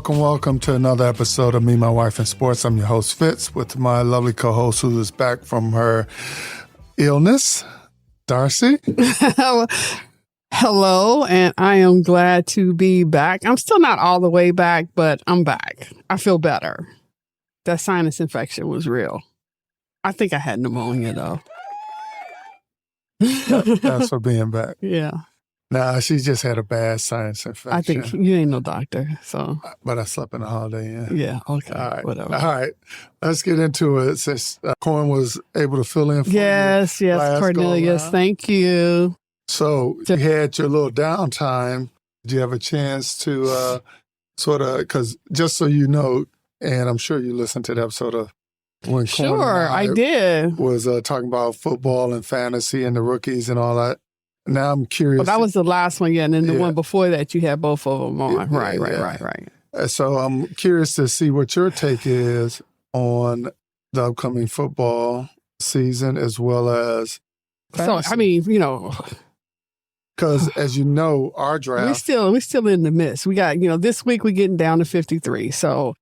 Welcome to another episode of Me, My Wife, and Sports. I'm your host, Fitz, with my lovely co-host who is back from her illness, Darci. Hello, and I am glad to be back. I'm still not all the way back, but I'm back. I feel better. That sinus infection was real. I think I had pneumonia, though. That's for being back. Yeah. Nah, she just had a bad sinus infection. I think you ain't no doctor, so. But I slept in the Holiday Inn. Yeah, okay, All right. whatever. All right, let's get into it. Since Corin was able to fill in for Yes, Cornelius, thank you. So you had your little downtime. Did you have a chance to because just so you know, and I'm sure you listened to the episode of when Corin and I did. Was talking about football and fantasy and the rookies and all that. Now I'm curious. Well, that was the last one, yeah. And then the one before that, you had both of them on. Right. So I'm curious to see what your take is on the upcoming football season as well as fantasy. So, I mean, because as you know, our draft. We're still in the midst. We got, this week we're getting down to 53. So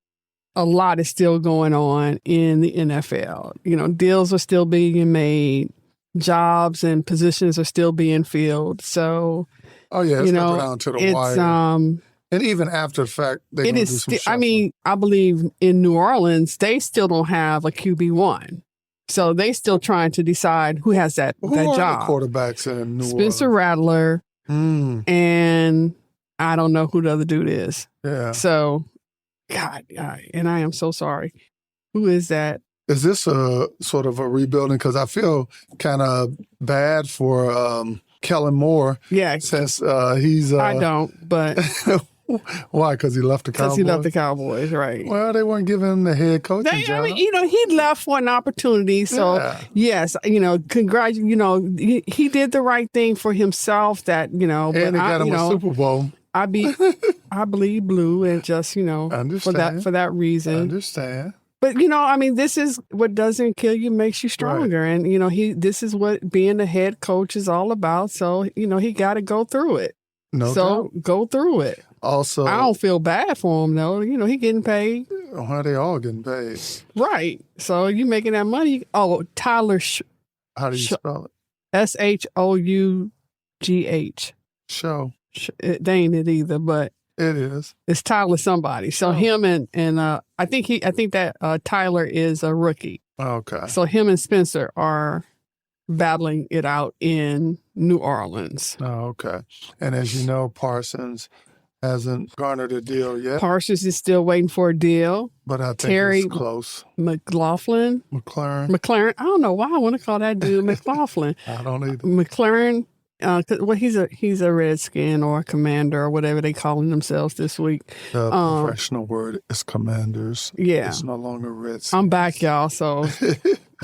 a lot is still going on in the NFL. Deals are still being made. Jobs and positions are still being filled. So, it's down to the wire. And even after the fact, it is. I believe in New Orleans, they still don't have a QB1. So they still trying to decide who has that job. Who are the quarterbacks in New Orleans? Spencer Rattler, and I don't know who the other dude is. Yeah. So, God, and I am so sorry. Who is that? Is this a sort of a rebuilding? Because I feel kind of bad for Kellen Moore. Yeah. Since he's... I don't, but... Why? Because he left the Cowboys? Because he left the Cowboys, right. Well, they weren't giving him the head coaching job. I mean, he left for an opportunity. So, yes, congratulations. He did the right thing for himself that, And they got him a Super Bowl. I bleed blue and just, for that reason. I understand. But, this is what doesn't kill you makes you stronger. Right. And, this is what being a head coach is all about. So, he got to go through it. Go through it. Also, I don't feel bad for him, though. He getting paid. How they all getting paid? Right. So, you making that money. Oh, Tyler. How do you spell it? SHOUGH. Show. They ain't it either, but. It is. It's Tyler somebody. So him and I think that Tyler is a rookie. Okay. So him and Spencer are battling it out in New Orleans. Oh, okay. And as you know, Parsons hasn't garnered a deal yet. Parsons is still waiting for a deal. But I think Terry it's close. McLaughlin. McLaren. I don't know why I want to call that dude McLaughlin. I don't either. McLaren. He's a Redskin or a Commander or whatever they calling themselves this week. The professional word is Commanders. Yeah, it's no longer Reds. I'm back, y'all. So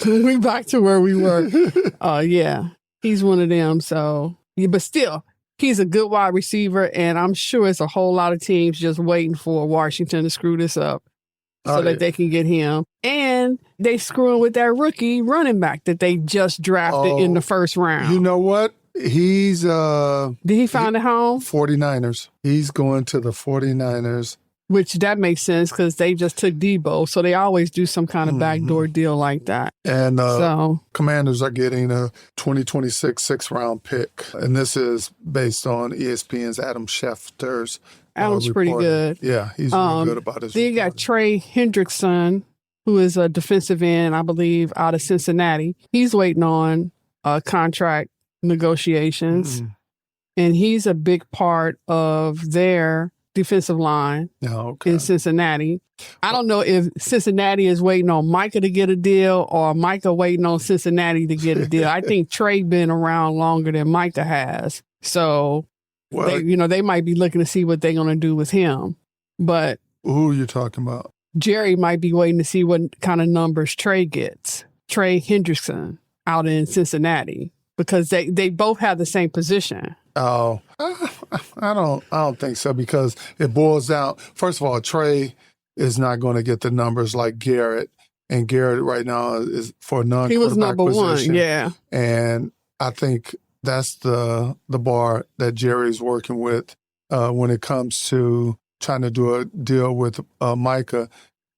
we back to where we were. Yeah, he's one of them. So yeah, but still, he's a good wide receiver, and I'm sure it's a whole lot of teams just waiting for Washington to screw this up so that they can get him. And they screwing with that rookie running back that they just drafted in the first round. You know what? He's did he find a home? 49ers. He's going to the 49ers. Which that makes sense because they just took Debo, so they always do some kind of backdoor deal like that. And Commanders are getting a 2026 6th-round pick, and this is based on ESPN's Adam Schefter's. Adam's pretty good. Yeah, he's really good about his. Then you got Trey Hendrickson, who is a defensive end, I believe, out of Cincinnati. He's waiting on a contract negotiations, and he's a big part of their defensive line in Cincinnati. I don't know if Cincinnati is waiting on Micah to get a deal or Micah waiting on Cincinnati to get a deal. I think Trey been around longer than Micah has, so they might be looking to see what they're going to do with him. But who are you talking about? Jerry might be waiting to see what kind of numbers Trey gets. Trey Hendrickson. out in Cincinnati because they both have the same position. Oh, I don't think so because it boils down. First of all, Trey is not going to get the numbers like Garrett, and Garrett right now is for non-quarterback He was number position. one, yeah. And I think that's the bar that Jerry's working with when it comes to trying to do a deal with Micah.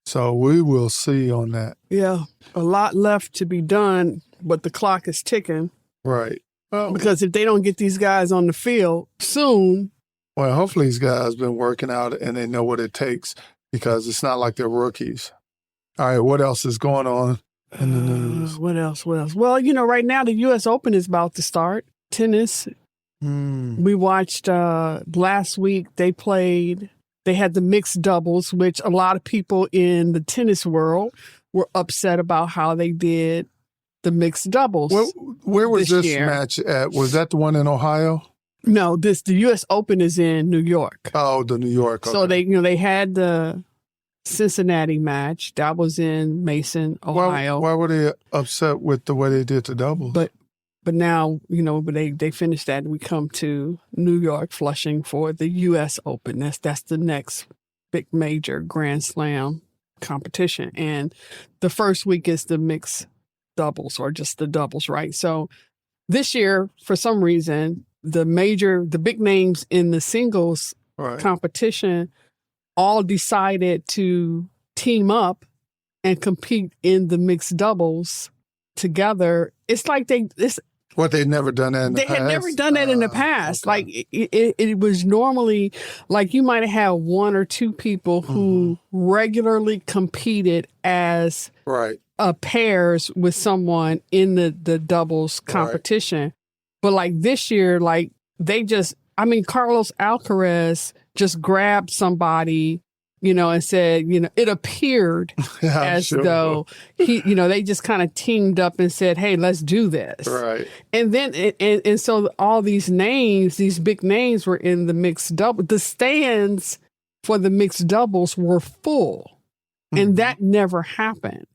So we will see on that. Yeah, a lot left to be done, but the clock is ticking. Right. Well, Because if they don't get these guys on the field soon. well, hopefully these guys have been working out and they know what it takes because it's not like they're rookies. All right, what else is going on in the news? What else? Well, right now the U.S. Open is about to start. Tennis. We watched last week they played. They had the mixed doubles, which a lot of people in the tennis world were upset about how they did the mixed doubles. Where was this year. match at? Was that the one in Ohio? No, the U.S. Open is in New York. Oh, the New York. Okay. So they had the Cincinnati match that was in Mason, Ohio. Why were they upset with the way they did the doubles? But now they finished that and we come to New York, Flushing for the U.S. Open. That's the next big major Grand Slam competition, and the first week is the mixed doubles or just the doubles, right? So this year, for some reason, the big names in the singles competition all decided to team up and compete in the mixed doubles together. It's like what they'd never done that in the past? They had never done that in the past. Okay. Like it was normally like you might have had one or two people who regularly competed as pairs with someone in the doubles competition. But like this year, like Carlos Alcaraz just grabbed somebody, and said, it appeared as though they just kind of teamed up and said, hey, let's do this. Right. And then, and so all these names, these big names were in the mixed double. The stands for the mixed doubles were full and that never happened.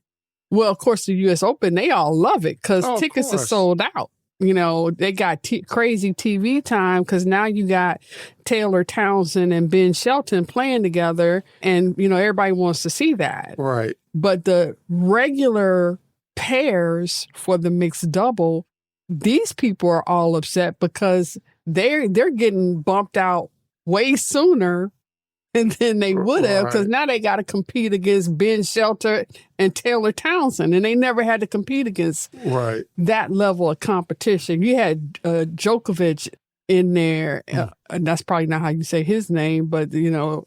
Well, of course, the U.S. Open, they all love it because tickets are sold out. They got crazy TV time because now you got Taylor Townsend and Ben Shelton playing together and, everybody wants to see that. Right. But the regular pairs for the mixed double, these people are all upset because they're getting bumped out way sooner than they would have because now they got to compete against Ben Shelton and Taylor Townsend, and they never had to compete against that level of competition. You had Djokovic in there, and that's probably not how you say his name, but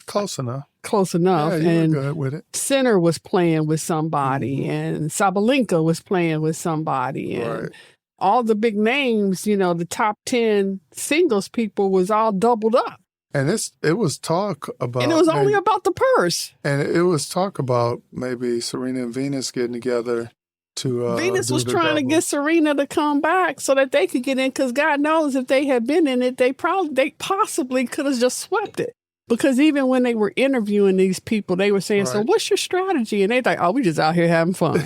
close enough. Close enough. Yeah, you and were good with it. Sinner was playing with somebody, and Sabalenka was playing with somebody, and all the big names, the top 10 singles people was all doubled up. And it was talk about... And it was only about the purse. And it was talk about maybe Serena and Venus getting together to Venus was trying double. to get Serena to come back so that they could get in, because God knows if they had been in it, they possibly could have just swept it. Because even when they were interviewing these people, they were saying, so what's your strategy? And they're like, we just out here having fun.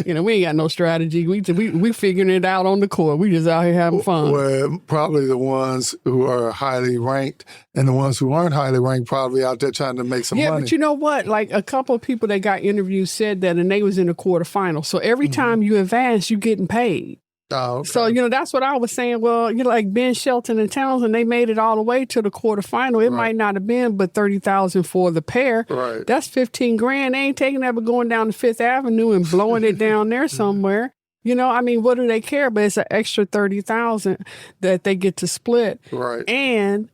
We ain't got no strategy. We figuring it out on the court. We just out here having fun. Well, probably the ones who are highly ranked and the ones who aren't highly ranked probably out there trying to make some money. Yeah, but you know what? Like a couple of people that got interviewed said that, and they was in the quarterfinal. So every time you advance, you're getting paid. Oh, okay. So, that's what I was saying. Well, like Ben Shelton and Townsend, they made it all the way to the quarterfinal. It might not have been but $30,000 for the pair. Right. That's $15,000. They ain't taking that but going down to Fifth Avenue and blowing it down there somewhere. What do they care? But it's an extra $30,000 that they get to split. Right. And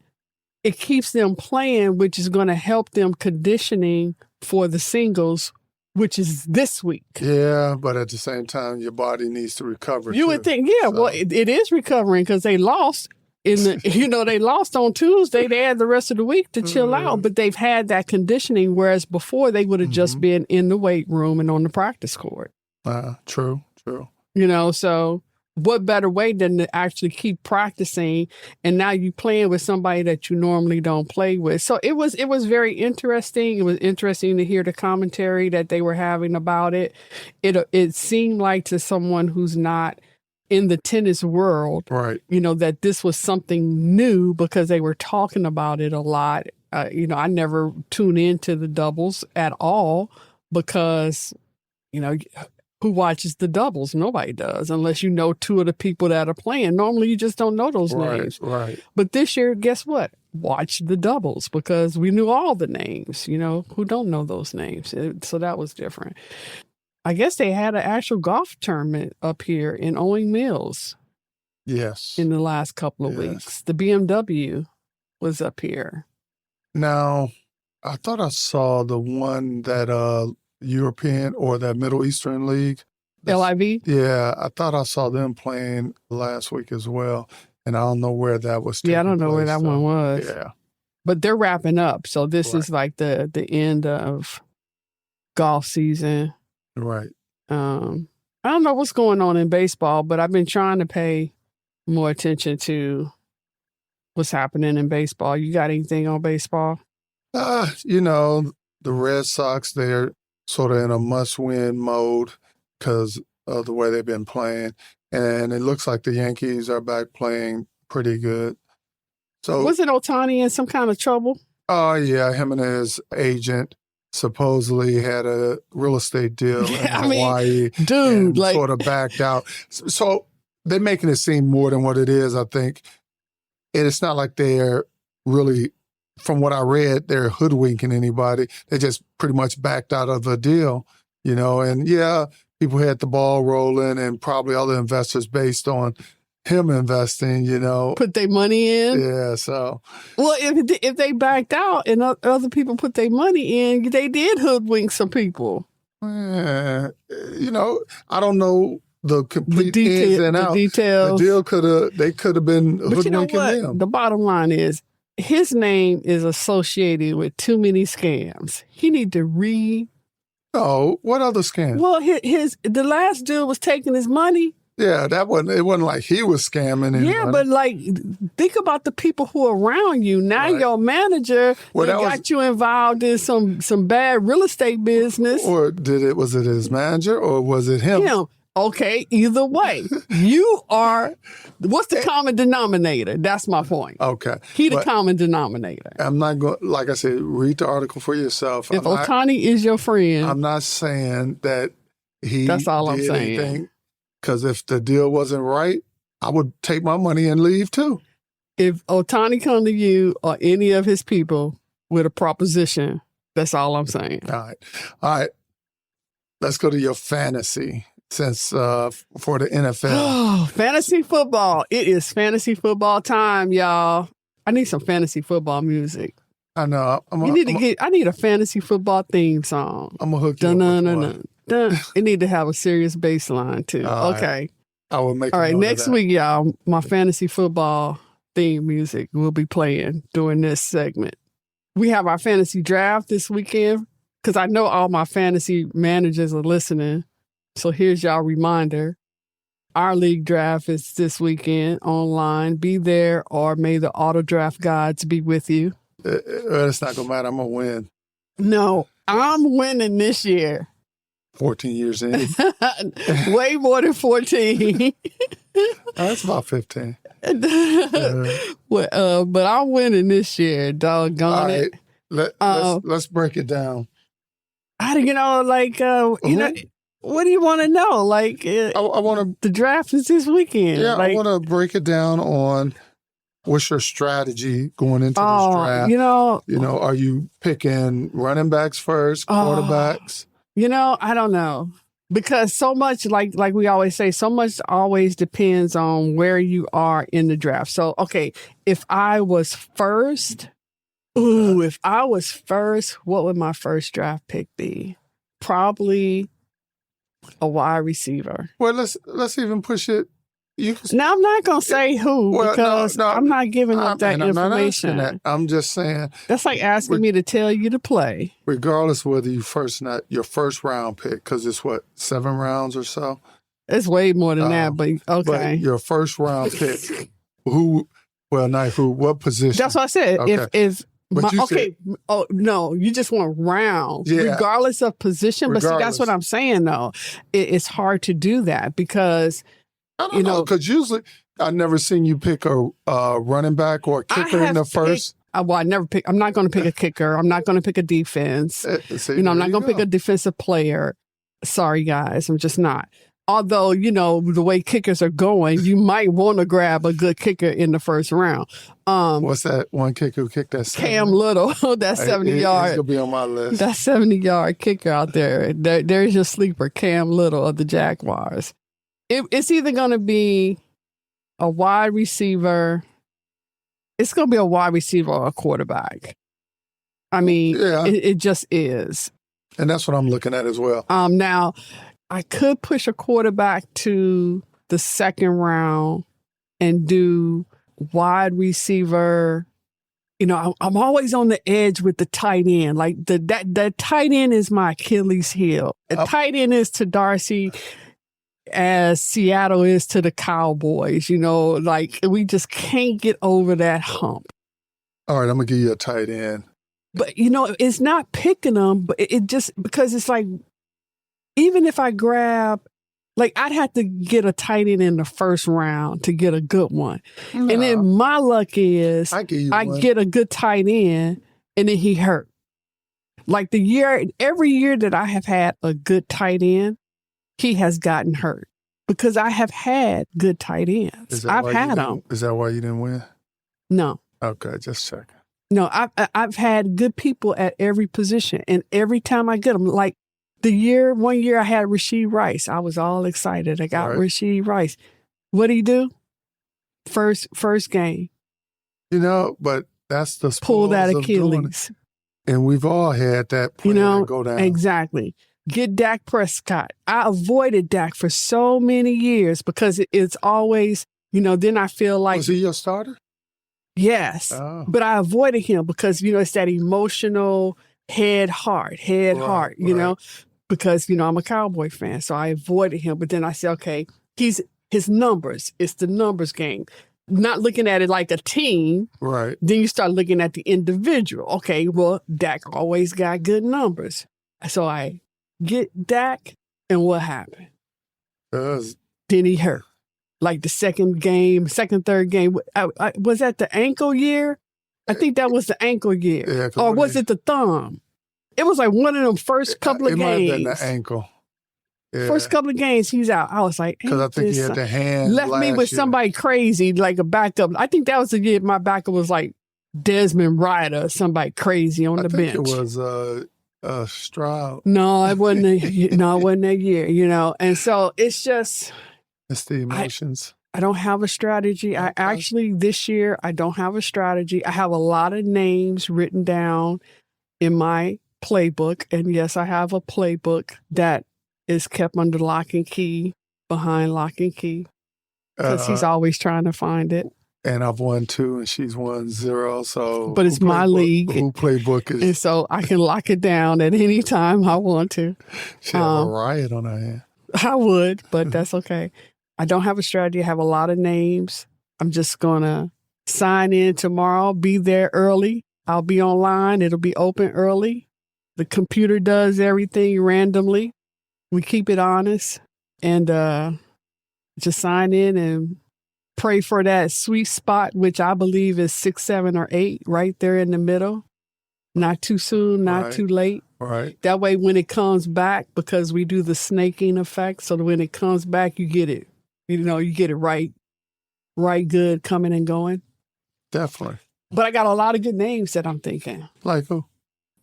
it keeps them playing, which is going to help them conditioning for the singles, which is this week. Yeah, but at the same time, your body needs to recover. You would think, well, it is recovering because they lost they lost on Tuesday. They had the rest of the week to chill out, but they've had that conditioning, whereas before they would have just been in the weight room and on the practice court. True. So what better way than to actually keep practicing, and now you playing with somebody that you normally don't play with. So it was very interesting. It was interesting to hear the commentary that they were having about it. It seemed like to someone who's not in the tennis world, Right. That this was something new because they were talking about it a lot. I never tune into the doubles at all because, who watches the doubles? Nobody does unless you know two of the people that are playing. Normally you just don't know those names. Right. But this year, guess what? Watch the doubles because we knew all the names, who don't know those names. So that was different. I guess they had an actual golf tournament up here in Owing Mills. Yes. In the last couple of weeks. The BMW was up here. Now, I thought I saw the one that European or that Middle Eastern League. LIV? Yeah, I thought I saw them playing last week as well. And I don't know where that was taking I don't know where that one was. Yeah. But they're wrapping up. So this is like the end of golf season. Right. I don't know what's going on in baseball, but I've been trying to pay more attention to what's happening in baseball. You got anything on baseball? The Red Sox, they're sort of in a must-win mode because of the way they've been playing. And it looks like the Yankees are back playing pretty good. So wasn't Ohtani in some kind of trouble? Oh, yeah. Him and his agent supposedly had a real estate deal in Hawaii. Dude, and sort of backed out. So they're making it seem more than what it is, I think. And it's not like they're really, from what I read, they're hoodwinking anybody. They just pretty much backed out of the deal, and people had the ball rolling and probably other investors based on him investing, Put their money in? Yeah, so. Well, if they backed out and other people put their money in, they did hoodwink some people. I don't know the complete ins and outs. The details. The deal they could have been hoodwinking them. The bottom line is, his name is associated with too many scams. He need to Oh, what other scam? Well, the last dude was taking his money. Yeah, it wasn't like he was scamming anybody. Yeah, but think about the people who are around you. Now your manager got you involved in some bad real estate business. Or was it his manager or was it him? Him. Okay, either way. What's the common denominator? That's my point. Okay. He the common denominator. I'm not going, like I said, read the article for yourself. If Ohtani is your friend. I'm not saying that that's all I'm saying. Anything. Because if the deal wasn't right, I would take my money and leave too. If Ohtani come to you or any of his people with a proposition, that's all I'm saying. All right. Let's go to your fantasy since for the NFL. Oh, fantasy football. It is fantasy football time, y'all. I need some fantasy football music. I know. I need a fantasy football theme song. I'm going to hook you up with one. It need to have a serious bass line too. Okay. Right. I will make. All right. Next week, y'all, my fantasy football theme music will be playing during this segment. We have our fantasy draft this weekend because I know all my fantasy managers are listening. So here's y'all reminder. Our league draft is this weekend online. Be there or may the auto draft gods be with you. It's not going to matter. I'm going to win. No, I'm winning this year. 14 years in. Way more than 14. That's about 15. But I'm winning this year, doggone it. Let's break it down. What do you want to know? I want the draft is this weekend. Yeah, I want to break it down on what's your strategy going into this draft. Are you picking running backs first, quarterbacks? I don't know. Because so much, like we always say, so much always depends on where you are in the draft. So, okay, if I was first, what would my first draft pick be? Probably a wide receiver. Well, let's even push it. Now, I'm not going to say who because I'm not giving up that information. I'm not asking that. I'm just saying. That's like asking me to tell you to play. Regardless whether your first round pick, because it's 7 rounds or so? It's way more than that, but okay. But your first round pick, what position? That's what I said. Okay. You just want rounds, regardless of position. But see, that's what I'm saying, though. It's hard to do that because I don't know, because usually I've never seen you pick a running back or a kicker in the first. Well, I never pick. I'm not going to pick a kicker. I'm not going to pick a defense. See, I'm not going to pick a defensive player. Sorry, guys, I'm just not. Although, the way kickers are going, you might want to grab a good kicker in the first round. What's that one kicker who kicked that? Cam Little, that 70-yard. He's going to be on my list. That 70-yard kicker out there. There's your sleeper, Cam Little of the Jaguars. It's either going to be a wide receiver. It's going to be a wide receiver or a quarterback. I mean, it just is. And that's what I'm looking at as well. Now, I could push a quarterback to the second round and do wide receiver. I'm always on the edge with the tight end. Like that tight end is my Achilles heel. The tight end is to Darci as Seattle is to the Cowboys. Like we just can't get over that hump. All right, I'm going to give you a tight end. But, it's not picking them, but it just, because it's like, even if I grab, like, I'd have to get a tight end in the first round to get a good one. No. And then my luck is I get a good tight end and then he hurt. Like every year that I have had a good tight end, he has gotten hurt because I have had good tight ends. I've had them. Is that why you didn't win? No. Okay, just checking. No, I've had good people at every position, and every time I get them, like one year I had Rashee Rice. I was all excited. I got Rashee Rice. What did he do? First game. But that's the pull that Achilles. And we've all had that player that go down. Exactly. Get Dak Prescott. I avoided Dak for so many years because it's always, then I feel like. Was he your starter? Yes, but I avoided him because, it's that emotional heart, because, I'm a Cowboy fan. So I avoided him. But then I said, okay, his numbers. It's the numbers game. Not looking at it like a team. Right. Then you start looking at the individual. Okay, well, Dak always got good numbers. So I get Dak, and what happened? Then he hurt. Like the third game. Was that the ankle year? I think that was the ankle year. Yeah, or was it the thumb? It was like one of them first couple of games. It might have been the ankle. Yeah. First couple of games, he's out. I was like, because I think he had the hand. Left me with somebody crazy, like a backup. I think that was the year my backup was like Desmond Ryder, somebody crazy on the bench. It was Stroud. No, it wasn't. It wasn't that year. And so it's just. It's the emotions. I don't have a strategy. This year, I don't have a strategy. I have a lot of names written down in my playbook. And yes, I have a playbook that is kept under lock and key, behind lock and key, because he's always trying to find it. And I've won 2 and she's won 0. So, but it's my league. Who playbook is? And so I can lock it down at any time I want to. She have a riot on her hand. I would, but that's okay. I don't have a strategy. I have a lot of names. I'm just going to sign in tomorrow, be there early. I'll be online. It'll be open early. The computer does everything randomly. We keep it honest and just sign in and pray for that sweet spot, which I believe is 6, 7, or 8, right there in the middle. Not too soon, not too late. Right. That way, when it comes back, because we do the snaking effect, so that when it comes back, you get it. You get it right good, coming and going. Definitely. But I got a lot of good names that I'm thinking. Like who?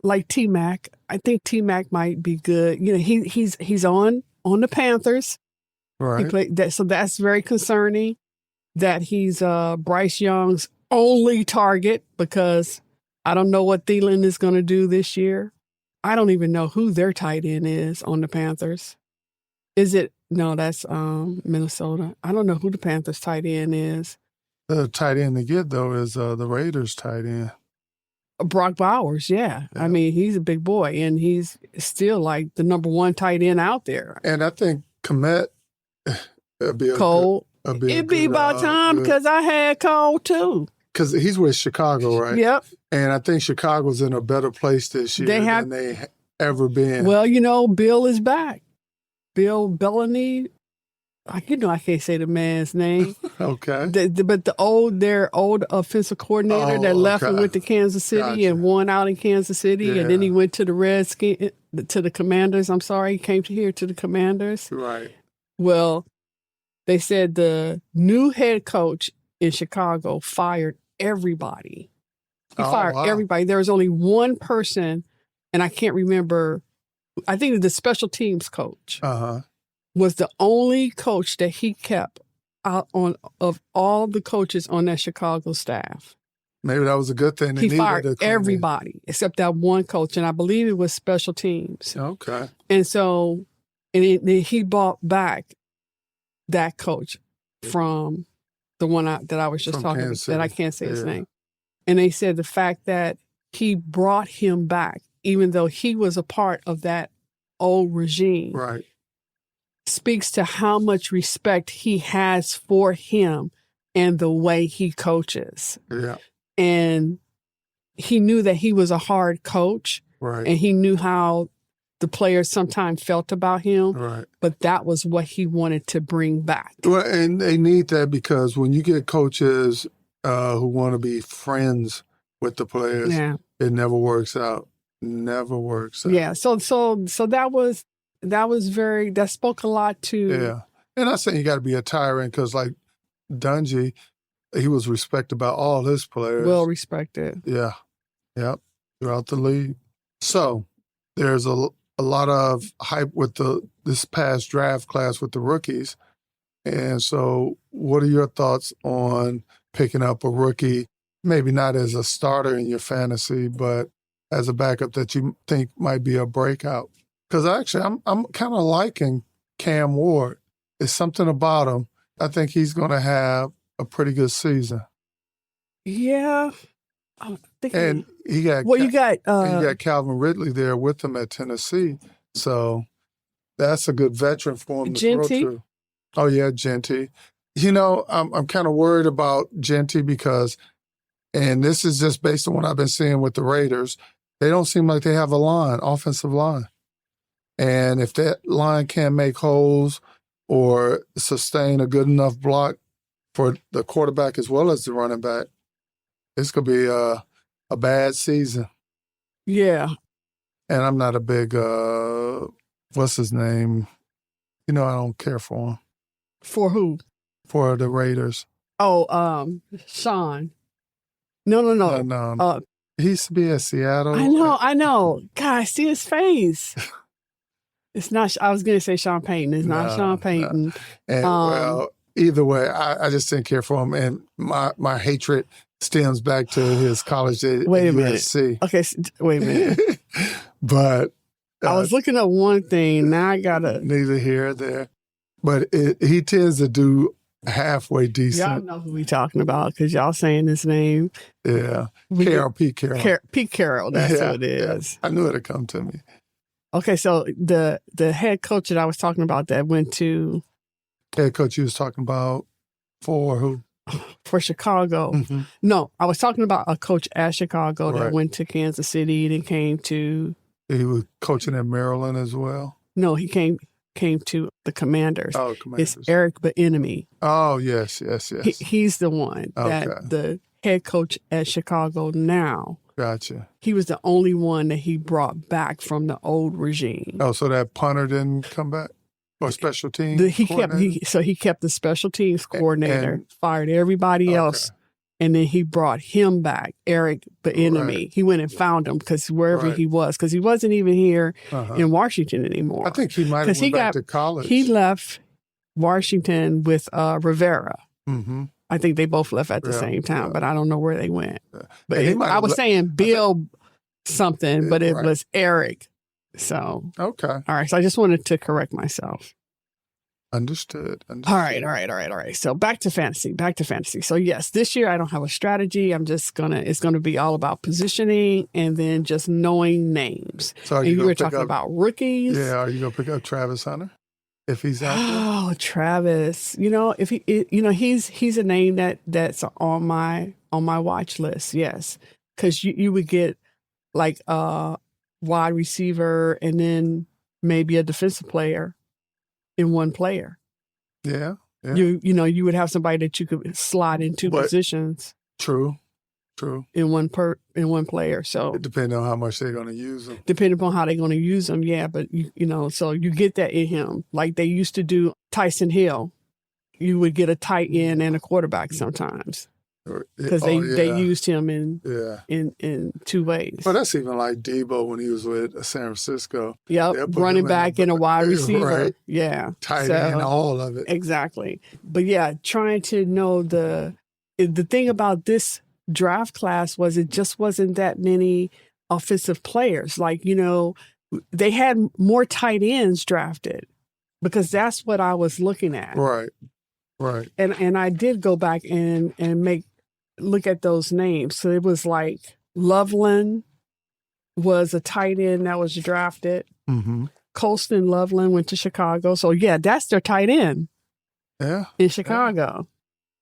Like T-Mac. I think T-Mac might be good. He's on the Panthers. Right. He played that, so that's very concerning that he's Bryce Young's only target, because I don't know what Thielen is going to do this year. I don't even know who their tight end is on the Panthers. Is it? No, that's Minnesota. I don't know who the Panthers tight end is. The tight end to get, though, is the Raiders tight end. Brock Bowers, yeah. I mean, he's a big boy, and he's still like the number 1 tight end out there. And I think Komet would be Cole. It'd be about time, because I had Cole, too. Because he's with Chicago, right? Yep. And I think Chicago's in a better place this year than they ever been. Well, Bill is back. Bill Bellamy, I can't say the man's name. Okay. But their old offensive coordinator that left and went to Kansas City and won out in Kansas City, and then he went to the Commanders. I'm sorry, he came here to the Commanders. Right. Well, they said the new head coach in Chicago fired everybody. He fired everybody. There was only one person, and I can't remember. I think it was the special teams coach. Was the only coach that he kept out of all the coaches on that Chicago staff. Maybe that was a good thing. He fired everybody except that one coach, and I believe it was special teams. Okay. And so, he brought back that coach from the one that I was just talking about, that I can't say his name. And they said the fact that he brought him back, even though he was a part of that old regime. Right. Speaks to how much respect he has for him and the way he coaches. Yeah. And he knew that he was a hard coach. Right. And he knew how the players sometimes felt about him. Right. But that was what he wanted to bring back. Well, and they need that because when you get coaches who want to be friends with the players, it never works out. Never works out. Yeah. So that spoke a lot to. Yeah. And I'm saying you got to be a tyrant because, like, Dungy, he was respected by all his players. Well respected. Yeah. Yep. Throughout the league. So there's a lot of hype with this past draft class with the rookies. And so what are your thoughts on picking up a rookie, maybe not as a starter in your fantasy, but as a backup that you think might be a breakout? Because actually, I'm kind of liking Cam Ward. There's something about him. I think he's going to have a pretty good season. Yeah. And he got you got Calvin Ridley there with him at Tennessee. So that's a good veteran for him to throw to. Oh, yeah, Genty. You know, I'm kind of worried about Genty because, and this is just based on what I've been seeing with the Raiders, they don't seem like they have offensive line. And if that line can't make holes or sustain a good enough block for the quarterback as well as the running back, it's going to be a bad season. Yeah. And I'm not a big, what's his name? You know, I don't care for him. For who? For the Raiders. Oh, Sean. No. He used to be at Seattle. I know. God, I see his face. It's not, I was going to say Sean Payton. It's not Sean Payton. No. And, well, either way, I just didn't care for him. And my hatred stems back to his college at USC. Okay, wait a minute. But I was looking up one thing. Now I got to. Neither here or there. But he tends to do halfway decent. Y'all know who we talking about because y'all saying his name. Yeah. Pete Carroll. Pete Carroll, that's who it is. Yeah. I knew it'd come to me. Okay, so the head coach that I was talking about that went to... Head coach you was talking about for who? For Chicago. Mm-hmm. No, I was talking about a coach at Chicago that went to Kansas City and came to... He was coaching at Maryland as well? No, he came to the Commanders. Oh, Commanders. It's Eric Bieniemy. Oh, yes. He's the one that the head coach at Chicago now. Gotcha. He was the only one that he brought back from the old regime. Oh, so that punter didn't come back? Or special teams? He kept the special teams coordinator, and fired everybody else, and then he brought him back, Eric Bieniemy. Right. He went and found him because wherever he was, because he wasn't even here in Washington anymore. I think he might have went back to college. He left Washington with Rivera. Mm-hmm. I think they both left at the same time, but I don't know where they went. Yeah. But I was saying Bill something, but it was Eric. So, okay. All right. So I just wanted to correct myself. Understood. All right. So back to fantasy. So yes, this year I don't have a strategy. It's going to be all about positioning and then just knowing names. So you were talking about rookies. Yeah. Are you going to pick up Travis Hunter? If he's out there? Oh, Travis. If he's a name that's on my watch list. Yes. Cause you would get like a wide receiver and then maybe a defensive player in one player. Yeah. Yeah. You would have somebody that you could slot in two positions. True. In one player. So it depends on how much they're going to use them. Depending upon how they're going to use them, yeah. But so you get that in him, like they used to do Tyson Hill. You would get a tight end and a quarterback sometimes because they used him in two ways. Well, that's even like Debo when he was with San Francisco. Yep, running back and a wide receiver. Right. Yeah, tight end, all of it. Exactly. But yeah, trying to know the thing about this draft class was it just wasn't that many offensive players. Like, they had more tight ends drafted because that's what I was looking at. Right. And I did go back and look at those names. So it was like Loveland was a tight end that was drafted. Mm-hmm. Colston Loveland went to Chicago. So yeah, that's their tight end. Yeah. In Chicago.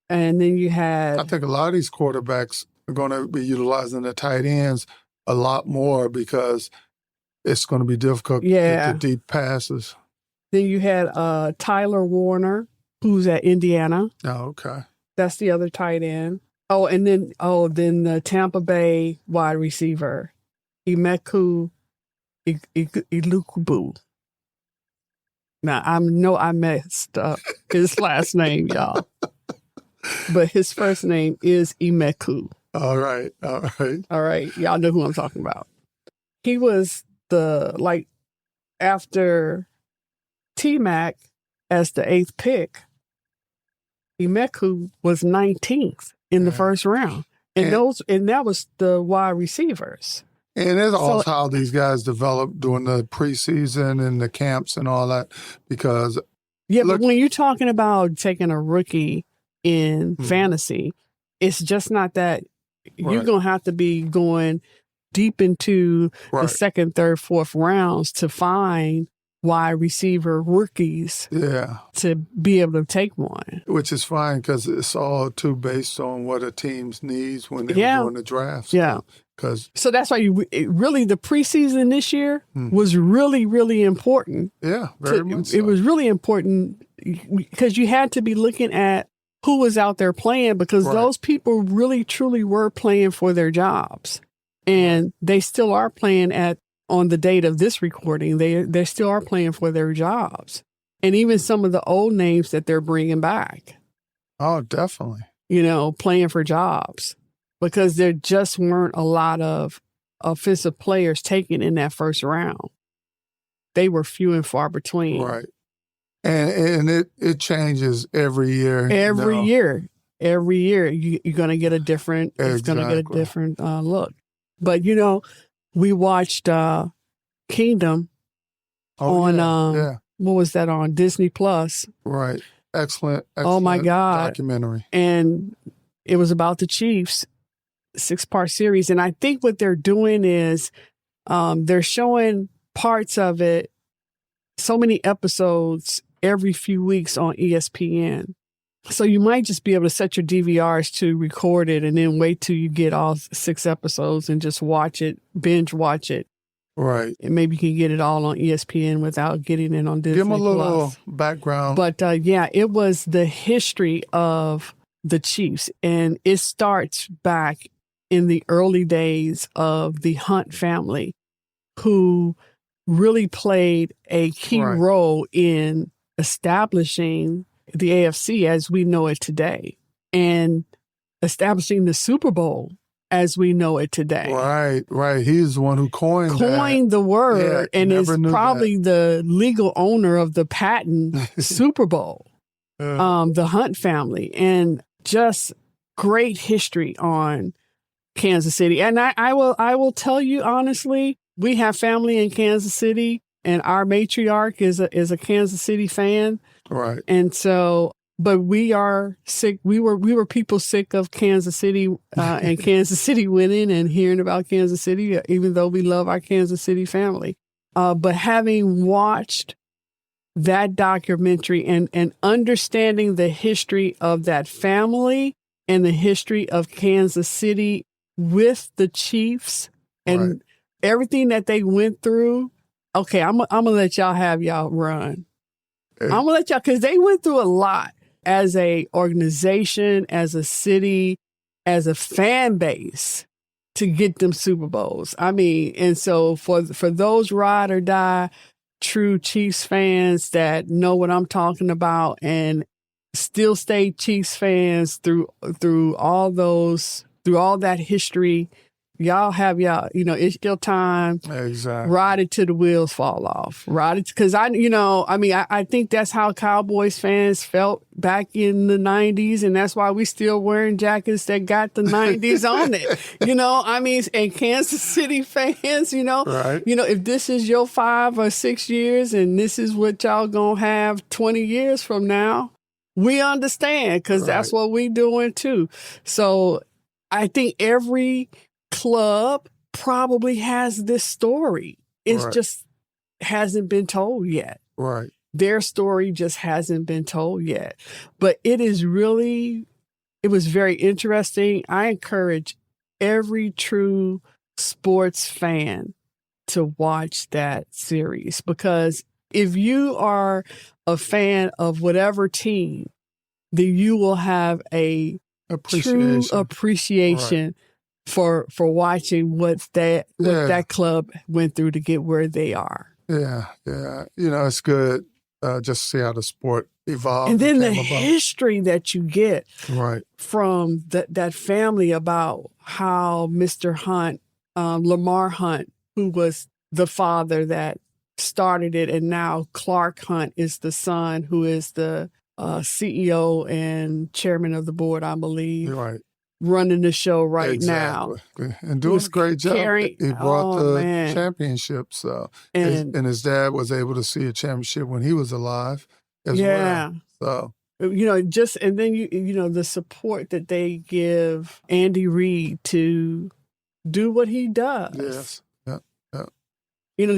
Yeah. And then you had... I think a lot of these quarterbacks are going to be utilizing the tight ends a lot more because it's going to be difficult to get the deep passes. Then you had Tyler Warner, who's at Indiana. Oh, okay. That's the other tight end. Oh, and then the Tampa Bay wide receiver, Imeku Ilukubu. Now, I messed up his last name, y'all. But his first name is Imeku. All right. Y'all know who I'm talking about. He was after T-Mac as the 8th pick, Imeku was 19th in the first round. And that was the wide receivers. And it's also how these guys develop during the preseason and the camps and all that because... Yeah, but when you're talking about taking a rookie in fantasy, it's just not that you're going to have to be going deep into the second, third, fourth rounds to find wide receiver rookies to be able to take one. Which is fine because it's all too based on what a team's needs when they're doing the drafts. Yeah. So that's why really the preseason this year was really, really important. Yeah, very much so. It was really important because you had to be looking at who was out there playing because those people really, truly were playing for their jobs. And they still are playing on the date of this recording. They still are playing for their jobs. And even some of the old names that they're bringing back. Oh, definitely. Playing for jobs. Because there just weren't a lot of offensive players taken in that first round. They were few and far between. Right. And it changes every year. Every year. You're going to get a different, it's going to get a different look. But, we watched Kingdom on, what was that on? Disney Plus. Right. Excellent. Oh my God. Documentary. And it was about the Chiefs. 6-part series. And I think what they're doing is they're showing parts of it, so many episodes every few weeks on ESPN. So you might just be able to set your DVRs to record it and then wait till you get all 6 episodes and just watch it, binge watch it. Right. And maybe you can get it all on ESPN without getting it on Disney+. Give them a little background. But it was the history of the Chiefs. And it starts back in the early days of the Hunt family, who really played a key role in establishing the AFC as we know it today and establishing the Super Bowl as we know it today. Right. He's the one who coined the word and is probably the legal owner of the patent Super Bowl, the Hunt family, and just great history on Kansas City. And I will tell you honestly, we have family in Kansas City and our matriarch is a Kansas City fan. Right. And so, but we are sick. We were people sick of Kansas City and Kansas City winning and hearing about Kansas City, even though we love our Kansas City family. But having watched that documentary and understanding the history of that family and the history of Kansas City with the Chiefs and everything that they went through. Okay, I'm gonna let y'all have y'all run. I'm going to let y'all, because they went through a lot as a organization, as a city, as a fan base to get them Super Bowls. I mean, and so for those ride or die true Chiefs fans that know what I'm talking about and still stay Chiefs fans through all that history, y'all have it's your time. Exactly. Ride it till the wheels fall off. Ride it, because I think that's how Cowboys fans felt back in the 90s, and that's why we still wearing jackets that got the 90s on it. And Kansas City fans, Right. If this is your 5 or 6 years and this is what y'all gonna have 20 years from now, we understand, because that's what we doing too. So I think every club probably has this story. It's just hasn't been told yet. Right. Their story just hasn't been told yet. But it was very interesting. I encourage every true sports fan to watch that series, because if you are a fan of whatever team, then you will have a true appreciation for watching what that club went through to get where they are. Yeah. It's good just to see how the sport evolved. And then the history that you get from that family about how Mr. Hunt, Lamar Hunt, who was the father that started it, and now Clark Hunt is the son, who is the CEO and chairman of the board, I believe. Right. Running the show now. And doing a great job. He brought the championship. So and his dad was able to see a championship when he was alive as well. So and then the support that they give Andy Reid to do what he does. Yes.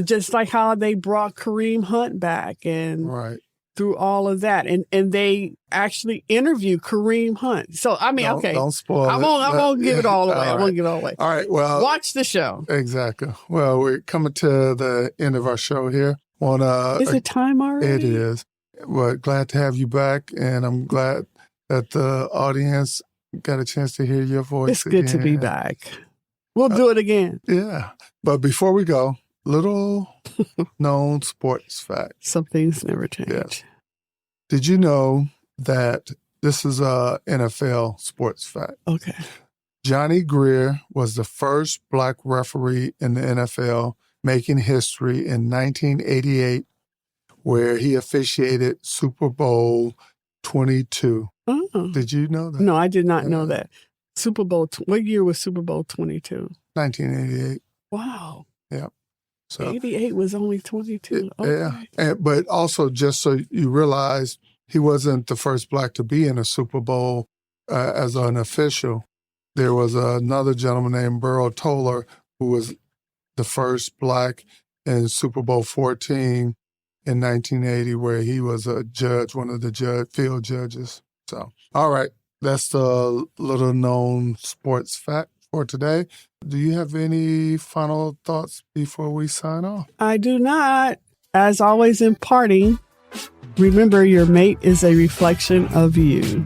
Just like how they brought Kareem Hunt back and through all of that. And they actually interview Kareem Hunt. So, don't spoil it. I won't give it all away. I won't give it all away. All right, well. Watch the show. Exactly. Well, we're coming to the end of our show here. Is it time already? It is. Well, glad to have you back, and I'm glad that the audience got a chance to hear your voice. It's good to be back. We'll do it again. Yeah. But before we go, little known sports fact. Some things never change. Yes. Did you know that this is a NFL sports fact? Okay. Johnny Greer was the first Black referee in the NFL, making history in 1988, where he officiated Super Bowl 22. Oh. Did you know that? No, I did not know that. Super Bowl. What year was Super Bowl 22? 1988. Wow. Yeah. So 88 was only 22. Okay. Yeah. But also, just so you realize, he wasn't the first Black to be in a Super Bowl as an official. There was another gentleman named Burrow Toller who was the first Black in Super Bowl 14 in 1980, where he was a judge, one of the field judges. So, all right. That's the little known sports fact for today. Do you have any final thoughts before we sign off? I do not. As always in parting, remember your mate is a reflection of you.